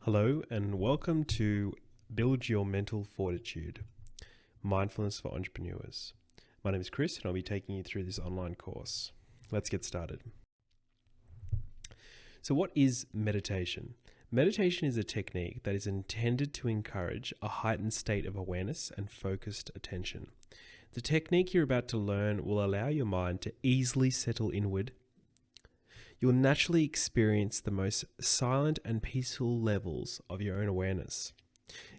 Hello and welcome to Build Your Mental Fortitude, Mindfulness for Entrepreneurs. My name is Chris and I'll be taking you through this online course. Let's get started. So what is meditation? Meditation is a technique that is intended to encourage a heightened state of awareness and focused attention. The technique you're about to learn will allow your mind to easily settle inward. You'll naturally experience the most silent and peaceful levels of your own awareness.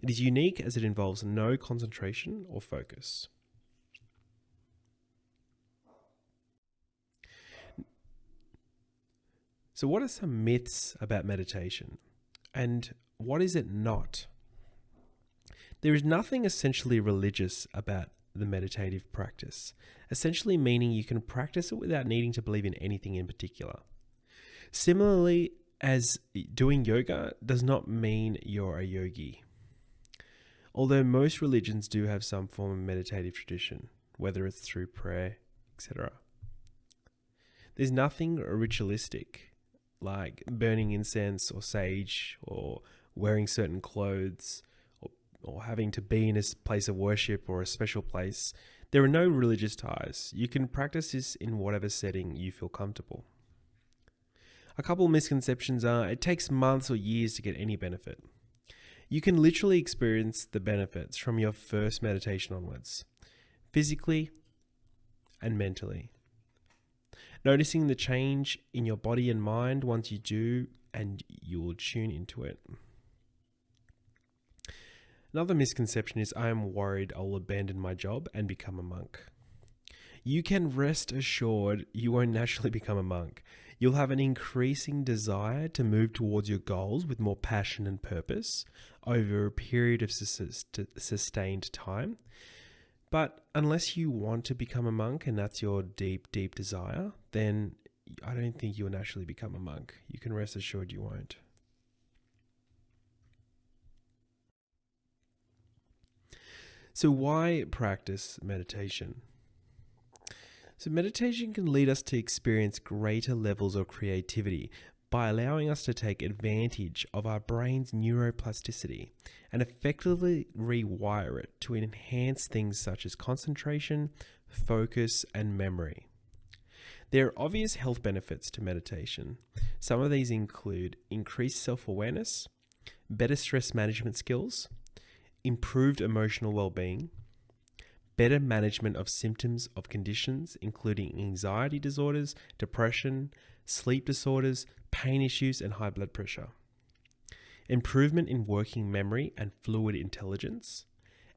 It is unique as it involves no concentration or focus. So what are some myths about meditation? And what is it not? There is nothing essentially religious about the meditative practice, essentially meaning you can practice it without needing to believe in anything in particular. Similarly, as doing yoga does not mean you're a yogi. Although most religions do have some form of meditative tradition, whether it's through prayer, etc. There's nothing ritualistic, like burning incense or sage or wearing certain clothes or having to be in a place of worship or a special place. There are no religious ties. You can practice this in whatever setting you feel comfortable. A couple of misconceptions are it takes months or years to get any benefit. You can literally experience the benefits from your first meditation onwards, physically and mentally. Noticing the change in your body and mind once you do, and you will tune into it. Another misconception is I am worried I'll abandon my job and become a monk. You can rest assured you won't naturally become a monk. You'll have an increasing desire to move towards your goals with more passion and purpose over a period of sustained time. But unless you want to become a monk and that's your deep, deep desire, then I don't think you'll naturally become a monk. You can rest assured you won't. So why practice meditation? So meditation can lead us to experience greater levels of creativity by allowing us to take advantage of our brain's neuroplasticity and effectively rewire it to enhance things such as concentration, focus, and memory. There are obvious health benefits to meditation. Some of these include increased self-awareness, better stress management skills, improved emotional well-being, better management of symptoms of conditions including anxiety disorders, depression, sleep disorders, pain issues, and high blood pressure. Improvement in working memory and fluid intelligence,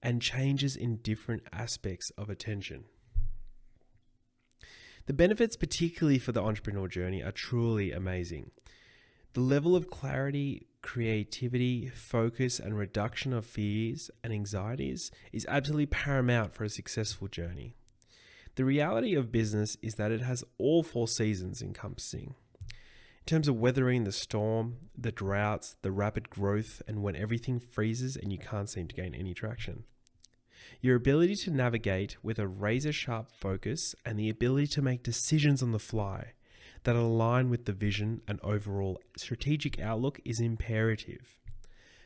and changes in different aspects of attention. The benefits, particularly for the entrepreneurial journey, are truly amazing. The level of clarity, creativity, focus, and reduction of fears and anxieties is absolutely paramount for a successful journey. The reality of business is that it has all four seasons encompassing. In terms of weathering the storm, the droughts, the rapid growth, and when everything freezes and you can't seem to gain any traction. Your ability to navigate with a razor-sharp focus and the ability to make decisions on the fly that align with the vision and overall strategic outlook is imperative.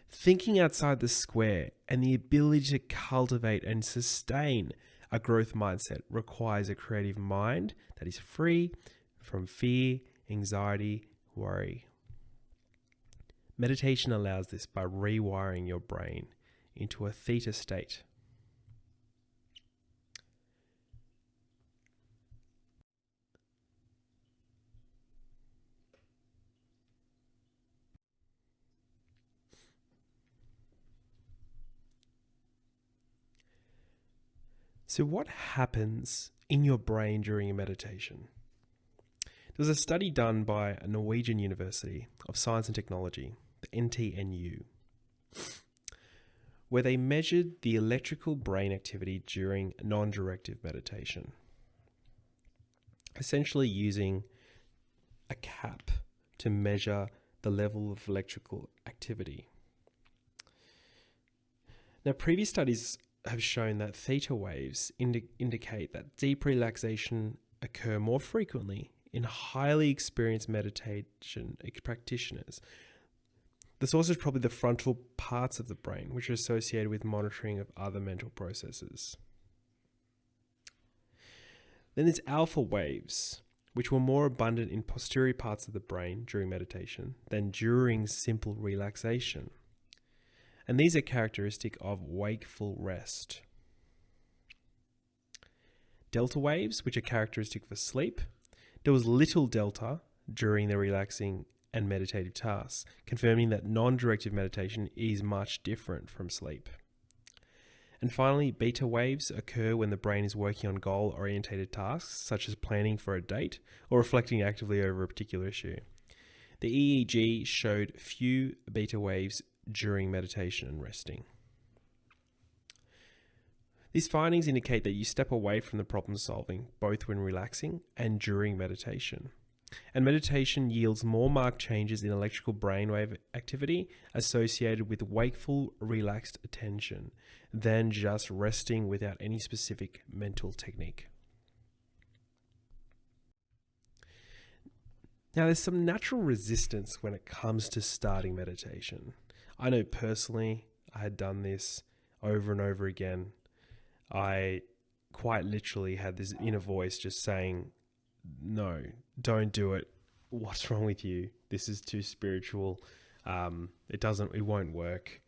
Thinking outside the square and the ability to cultivate and sustain a growth mindset requires a creative mind that is free from fear, anxiety, worry. Meditation allows this by rewiring your brain into a theta state. So what happens in your brain during a meditation? There was a study done by a Norwegian University of Science and Technology, the NTNU, where they measured the electrical brain activity during non-directive meditation, essentially using a cap to measure the level of electrical activity. Now, previous studies have shown that theta waves indicate that deep relaxation occur more frequently in highly experienced meditation practitioners The source is probably the frontal parts of the brain, which are associated with monitoring of other mental processes. Then there's alpha waves, which were more abundant in posterior parts of the brain during meditation than during simple relaxation. And these are characteristic of wakeful rest. Delta waves, which are characteristic for sleep. There was little delta during the relaxing and meditative tasks, confirming that non-directive meditation is much different from sleep. And finally, beta waves occur when the brain is working on goal-orientated tasks, such as planning for a date or reflecting actively over a particular issue. The EEG showed few beta waves during meditation and resting. These findings indicate that you step away from the problem solving, both when relaxing and during meditation. And meditation yields more marked changes in electrical brainwave activity associated with wakeful, relaxed attention than just resting without any specific mental technique. Now, there's some natural resistance when it comes to starting meditation. I know personally, I had done this over and over again. I quite literally had this inner voice just saying, no, don't do it. What's wrong with you? This is too spiritual. It won't work.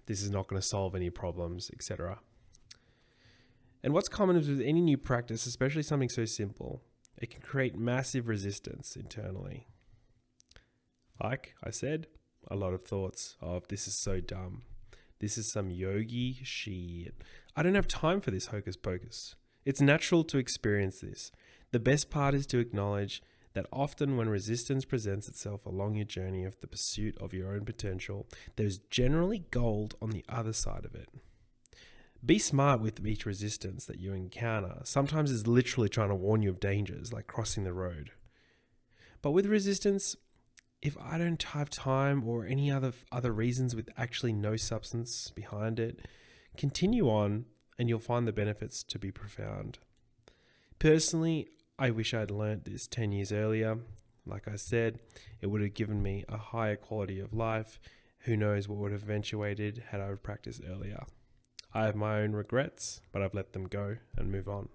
This is not going to solve any problems, etc. And what's common is with any new practice, especially something so simple, it can create massive resistance internally. Like I said, a lot of thoughts of this is so dumb. This is some yogi shit. I don't have time for this hocus pocus. It's natural to experience this. The best part is to acknowledge that often when resistance presents itself along your journey of the pursuit of your own potential, there's generally gold on the other side of it. Be smart with each resistance that you encounter. Sometimes it's literally trying to warn you of dangers, like crossing the road. But with resistance, if I don't have time or any other reasons with actually no substance behind it, continue on and you'll find the benefits to be profound. Personally, I wish I'd learnt this 10 years earlier. Like I said, it would have given me a higher quality of life. Who knows what would have eventuated had I practiced earlier. I have my own regrets, but I've let them go and move on.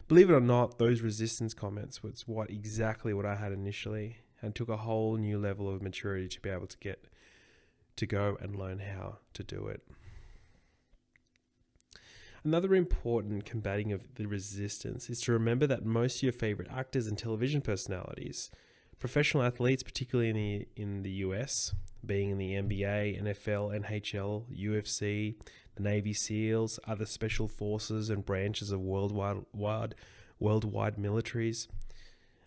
Believe it or not, those resistance comments was exactly what I had initially, and took a whole new level of maturity to be able to get to go and learn how to do it. Another important combating of the resistance is to remember that most of your favorite actors and television personalities, professional athletes, particularly in the US, being in the NBA, NFL, NHL, UFC, the Navy SEALs, other special forces and branches of worldwide militaries,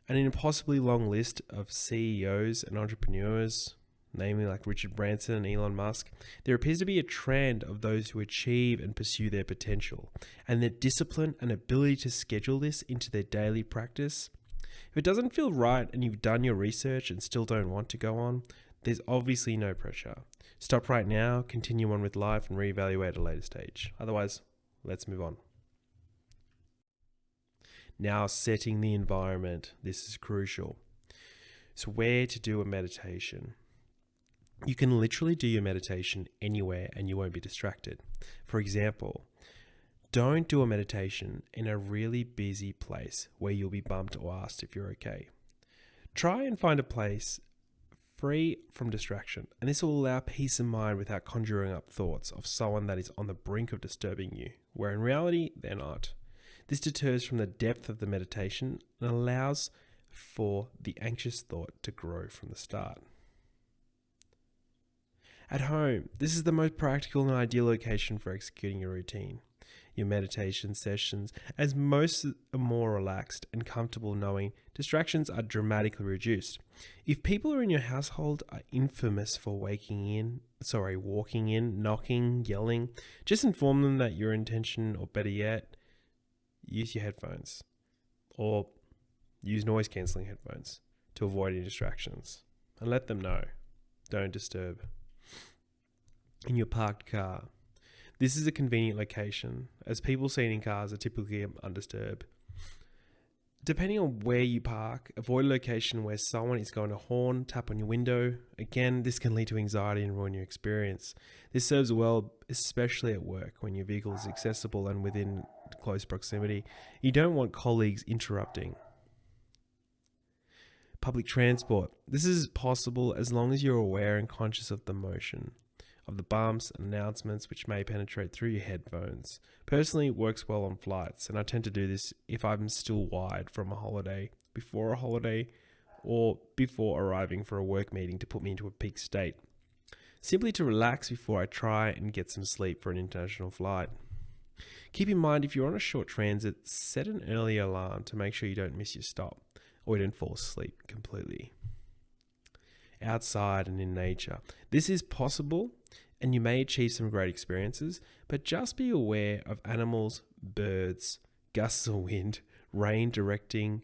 and an impossibly long list of CEOs and entrepreneurs, namely like Richard Branson and Elon Musk, there appears to be a trend of those who achieve and pursue their potential, and their discipline and ability to schedule this into their daily practice. If it doesn't feel right and you've done your research and still don't want to go on, there's obviously no pressure. Stop right now, continue on with life, and reevaluate at a later stage. Otherwise, let's move on. Now, setting the environment. This is crucial. So where to do a meditation? You can literally do your meditation anywhere and you won't be distracted. For example, don't do a meditation in a really busy place where you'll be bumped or asked if you're okay. Try and find a place free from distraction, and this will allow peace of mind without conjuring up thoughts of someone that is on the brink of disturbing you, where in reality, they're not. This deters from the depth of the meditation and allows for the anxious thought to grow from the start. At home, this is the most practical and ideal location for executing your routine, your meditation sessions, as most are more relaxed and comfortable knowing distractions are dramatically reduced. If people in your household are infamous for walking in, knocking, yelling, just inform them that your intention, or better yet, use your headphones or use noise cancelling headphones to avoid any distractions, and let them know. Don't disturb. In your parked car. This is a convenient location, as people seen in cars are typically undisturbed. Depending on where you park, avoid a location where someone is going to horn, tap on your window. Again, this can lead to anxiety and ruin your experience. This serves well, especially at work when your vehicle is accessible and within close proximity. You don't want colleagues interrupting. Public transport. This is possible as long as you're aware and conscious of the motion, of the bumps and announcements which may penetrate through your headphones. Personally, it works well on flights, and I tend to do this if I'm still wired from a holiday, before a holiday, or before arriving for a work meeting to put me into a peak state. Simply to relax before I try and get some sleep for an international flight. Keep in mind, if you're on a short transit, set an early alarm to make sure you don't miss your stop or you don't fall asleep completely. Outside and in nature. This is possible and you may achieve some great experiences, but just be aware of animals, birds, gusts of wind, rain directing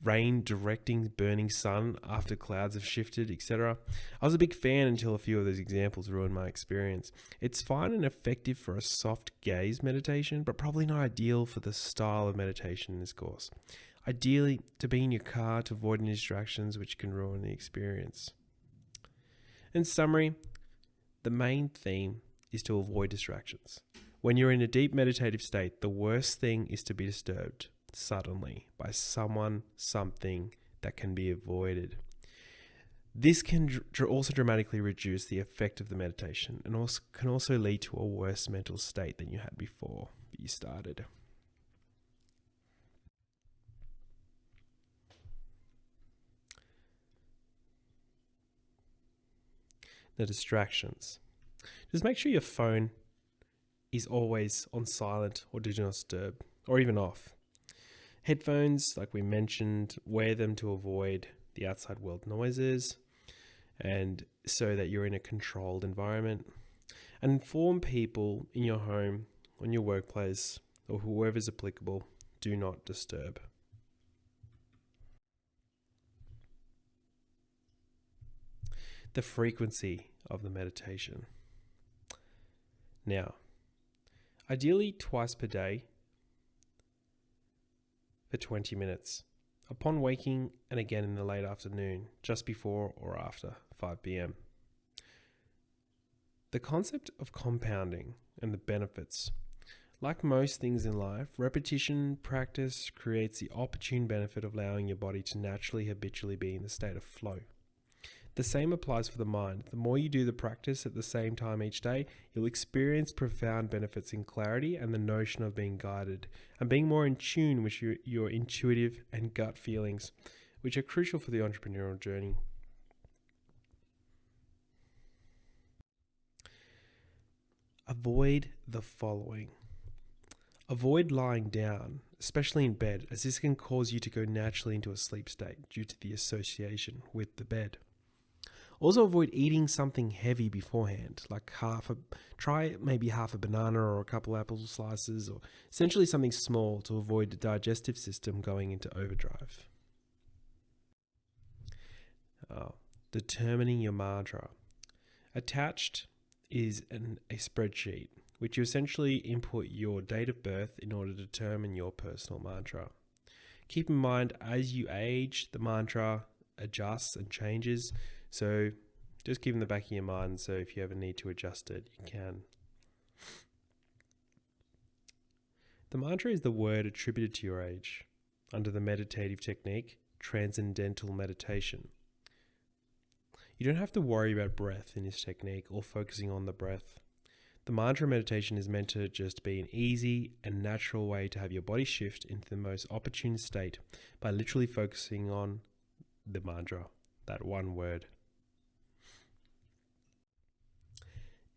burning sun after clouds have shifted, etc. I was a big fan until a few of those examples ruined my experience. It's fine and effective for a soft gaze meditation, but probably not ideal for the style of meditation in this course. Ideally, to be in your car to avoid any distractions which can ruin the experience. In summary, the main theme is to avoid distractions. When you're in a deep meditative state, the worst thing is to be disturbed suddenly by someone, something that can be avoided. This can also dramatically reduce the effect of the meditation and can also lead to a worse mental state than you had before you started. The distractions. Just make sure your phone is always on silent or do not disturb, or even off. Headphones, like we mentioned, wear them to avoid the outside world noises and so that you're in a controlled environment. And inform people in your home, on your workplace, or whoever is applicable, do not disturb. The frequency of the meditation. Now, ideally twice per day for 20 minutes, upon waking and again in the late afternoon, just before or after 5 p.m. The concept of compounding and the benefits. Like most things in life, repetition practice creates the opportune benefit of allowing your body to naturally habitually be in the state of flow. The same applies for the mind. The more you do the practice at the same time each day, you'll experience profound benefits in clarity and the notion of being guided and being more in tune with your intuitive and gut feelings, which are crucial for the entrepreneurial journey. Avoid the following. Avoid lying down, especially in bed, as this can cause you to go naturally into a sleep state due to the association with the bed. Also avoid eating something heavy beforehand, like try maybe half a banana or a couple apple slices, or essentially something small to avoid the digestive system going into overdrive. Determining your mantra. Attached is a spreadsheet, which you essentially input your date of birth in order to determine your personal mantra. Keep in mind, as you age, the mantra adjusts and changes, so just keep in the back of your mind, so if you ever need to adjust it, you can. The mantra is the word attributed to your age under the meditative technique, transcendental meditation. You don't have to worry about breath in this technique or focusing on the breath. The mantra meditation is meant to just be an easy and natural way to have your body shift into the most opportune state by literally focusing on the mantra, that one word.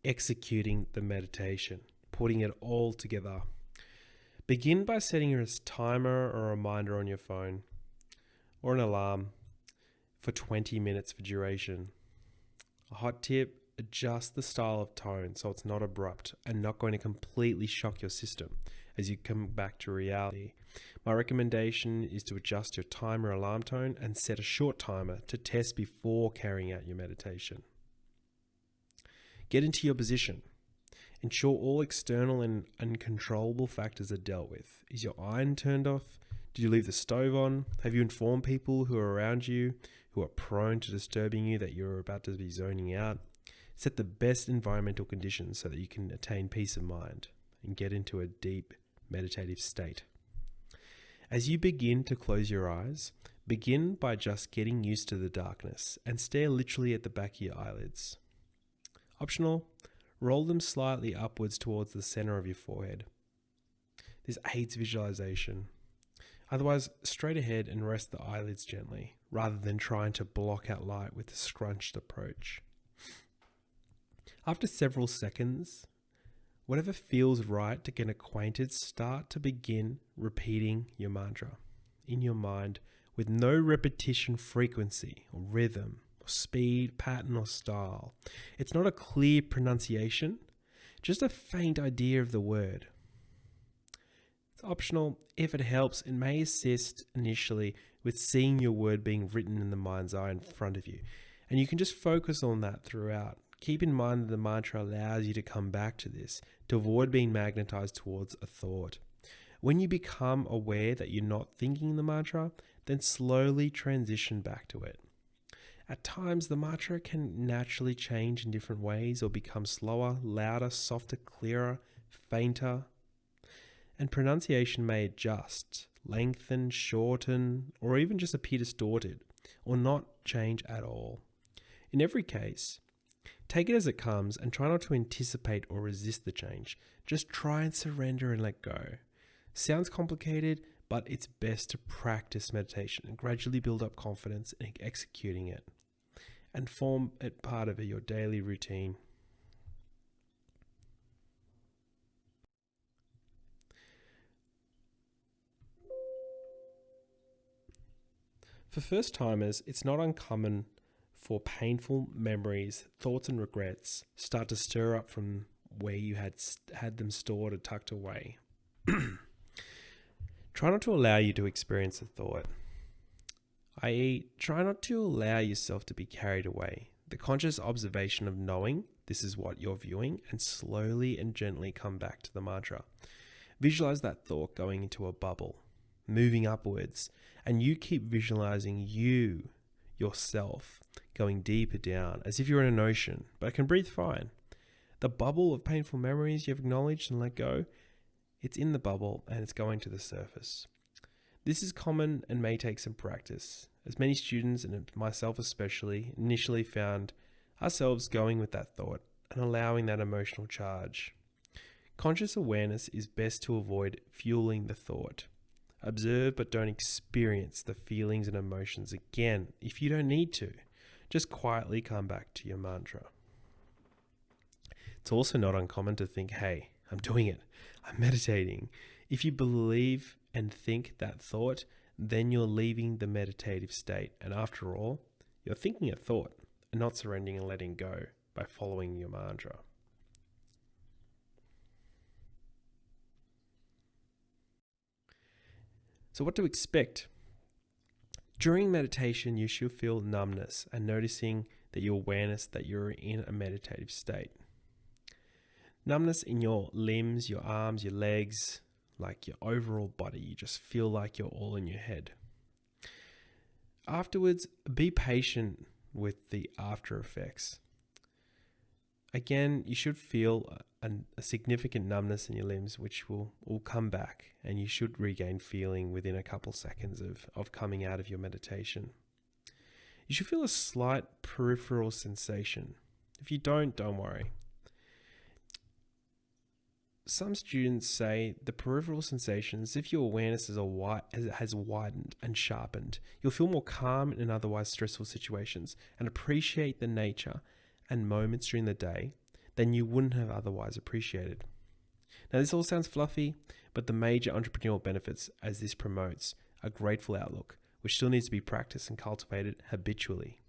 Executing the meditation, putting it all together. Begin by setting a timer or a reminder on your phone or an alarm for 20 minutes for duration. A hot tip, adjust the style of tone so it's not abrupt and not going to completely shock your system as you come back to reality. My recommendation is to adjust your timer alarm tone and set a short timer to test before carrying out your meditation. Get into your position. Ensure all external and uncontrollable factors are dealt with. Is your iron turned off? Did you leave the stove on? Have you informed people who are around you who are prone to disturbing you that you're about to be zoning out? Set the best environmental conditions so that you can attain peace of mind and get into a deep meditative state. As you begin to close your eyes, begin by just getting used to the darkness and stare literally at the back of your eyelids. Optional, roll them slightly upwards towards the center of your forehead. This aids visualization. Otherwise, straight ahead and rest the eyelids gently, rather than trying to block out light with a scrunched approach. After several seconds, whatever feels right to get acquainted, start to begin repeating your mantra in your mind with no repetition frequency or rhythm or speed, pattern or style. It's not a clear pronunciation, just a faint idea of the word. It's optional. If it helps, it may assist initially with seeing your word being written in the mind's eye in front of you. And you can just focus on that throughout. Keep in mind that the mantra allows you to come back to this, to avoid being magnetized towards a thought. When you become aware that you're not thinking the mantra, then slowly transition back to it. At times, the mantra can naturally change in different ways or become slower, louder, softer, clearer, fainter. And pronunciation may adjust, lengthen, shorten, or even just appear distorted, or not change at all. In every case, take it as it comes and try not to anticipate or resist the change. Just try and surrender and let go. Sounds complicated, but it's best to practice meditation and gradually build up confidence in executing it and form it part of your daily routine. For first timers, it's not uncommon for painful memories, thoughts and regrets start to stir up from where you had them stored or tucked away. Try not to allow you to experience a thought, i.e., try not to allow yourself to be carried away. The conscious observation of knowing this is what you're viewing and slowly and gently come back to the mantra. Visualize that thought going into a bubble, moving upwards, and you keep visualizing you, yourself, going deeper down as if you're in an ocean, but can breathe fine. The bubble of painful memories you've acknowledged and let go, it's in the bubble and it's going to the surface. This is common and may take some practice, as many students, and myself especially, initially found ourselves going with that thought and allowing that emotional charge. Conscious awareness is best to avoid fueling the thought. Observe but don't experience the feelings and emotions again if you don't need to. Just quietly come back to your mantra. It's also not uncommon to think, hey, I'm doing it. I'm meditating. If you believe and think that thought, then you're leaving the meditative state. And after all, you're thinking a thought and not surrendering and letting go by following your mantra. So what to expect? During meditation, you should feel numbness and noticing that your awareness that you're in a meditative state. Numbness in your limbs, your arms, your legs, like your overall body. You just feel like you're all in your head. Afterwards, be patient with the after effects. Again, you should feel a significant numbness in your limbs, which will come back, and you should regain feeling within a couple seconds of coming out of your meditation. You should feel a slight peripheral sensation. If you don't worry. Some students say the peripheral sensations, if your awareness has widened and sharpened, you'll feel more calm in otherwise stressful situations and appreciate the nature and moments during the day than you wouldn't have otherwise appreciated. Now, this all sounds fluffy, but the major entrepreneurial benefits as this promotes a grateful outlook, which still needs to be practiced and cultivated habitually.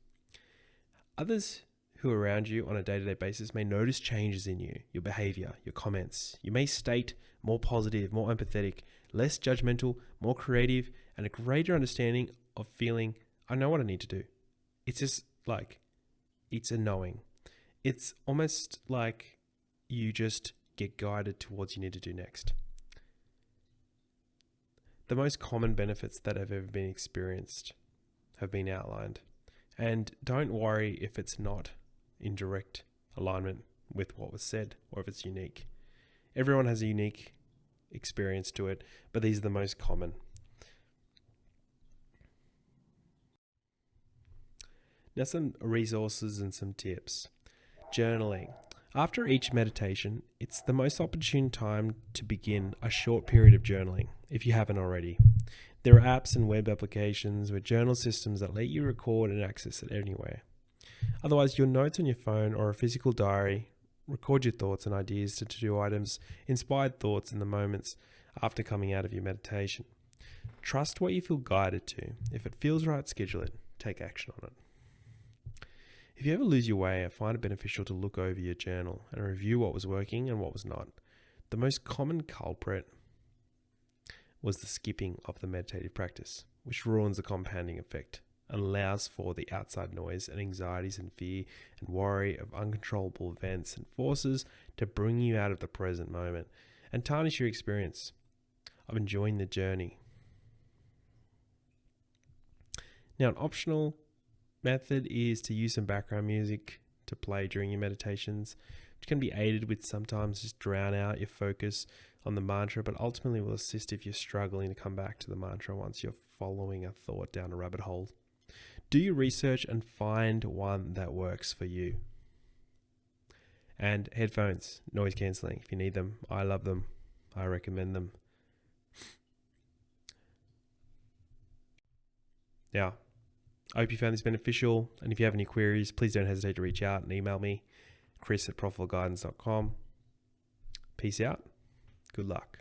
Others who are around you on a day-to-day basis may notice changes in you, your behavior, your comments. You may state more positive, more empathetic, less judgmental, more creative, and a greater understanding of feeling, I know what I need to do. It's just like, it's a knowing. It's almost like you just get guided towards what you need to do next. The most common benefits that have ever been experienced have been outlined. And don't worry if it's not in direct alignment with what was said or if it's unique. Everyone has a unique experience to it, but these are the most common. Now, some resources and some tips. Journaling. After each meditation, it's the most opportune time to begin a short period of journaling, if you haven't already. There are apps and web applications with journal systems that let you record and access it anywhere. Otherwise, your notes on your phone or a physical diary, record your thoughts and ideas to to-do items, inspired thoughts in the moments after coming out of your meditation. Trust what you feel guided to. If it feels right, schedule it. Take action on it. If you ever lose your way, I find it beneficial to look over your journal and review what was working and what was not. The most common culprit was the skipping of the meditative practice, which ruins the compounding effect and allows for the outside noise and anxieties and fear and worry of uncontrollable events and forces to bring you out of the present moment and tarnish your experience of enjoying the journey. Now, an optional method is to use some background music to play during your meditations, which can be aided with sometimes just drown out your focus on the mantra, but ultimately will assist if you're struggling to come back to the mantra once you're following a thought down a rabbit hole. Do your research and find one that works for you. And headphones, noise cancelling, if you need them. I love them. I recommend them. Now, I hope you found this beneficial, and if you have any queries, please don't hesitate to reach out and email me, chris@profitableguidance.com. Peace out. Good luck.